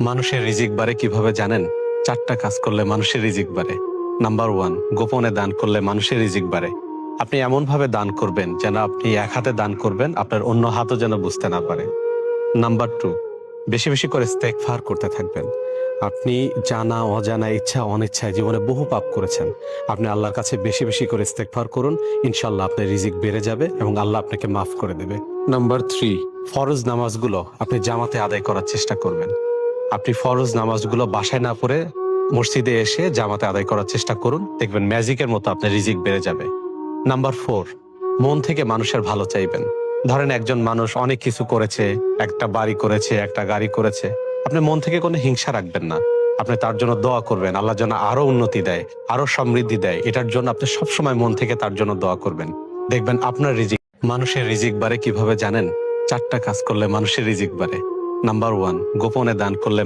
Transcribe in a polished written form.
মানুষের রিজিক বাড়ে কিভাবে জানেন? 4টা কাজ করলে মানুষের রিজিক বাড়ে। নাম্বার 1, গোপনে দান করলে মানুষের রিজিক বাড়ে। আপনি এমন ভাবে দান করবেন যেন আপনি এক হাতে দান করবেন, আপনার অন্য হাতও যেন বুঝতে না পারে। নাম্বার 2, বেশি বেশি করে ইস্তেগফার করতে থাকবেন। আপনি জানা অজানা ইচ্ছা অনিচ্ছায় জীবনে বহু পাপ করেছেন। আপনি আল্লাহর কাছে বেশি বেশি করে ইস্তেগফার করুন, ইনশাআল্লাহ আপনার রিজিক বেড়ে যাবে এবং আল্লাহ আপনাকে মাফ করে দেবে। নাম্বার 3, ফরজ নামাজগুলো আপনি জামাতে আদায় করার চেষ্টা করবেন। আপনি ফরজ নামাজগুলো বাসায় না পড়ে মসজিদে এসে জামাতে আদায় করার চেষ্টা করুন, দেখবেন ম্যাজিকের মতো আপনার রিজিক বেড়ে যাবে। নাম্বার 4, মন থেকে মানুষের ভালো চাইবেন। ধরেন একজন মানুষ অনেক কিছু করেছে, একটা বাড়ি করেছে, একটা গাড়ি করেছে, আপনি মন থেকে কোনো হিংসা রাখবেন না। আপনি তার জন্য দোয়া করবেন, আল্লাহ যেন আরো উন্নতি দেয়, আরো সমৃদ্ধি দেয়, এটার জন্য আপনি সবসময় মন থেকে তার জন্য দোয়া করবেন। দেখবেন আপনার রিজিক। মানুষের রিজিক বাড়ে কিভাবে জানেন? 4টা কাজ করলে মানুষের রিজিক বাড়ে। নাম্বার 1, গোপনে দান করলে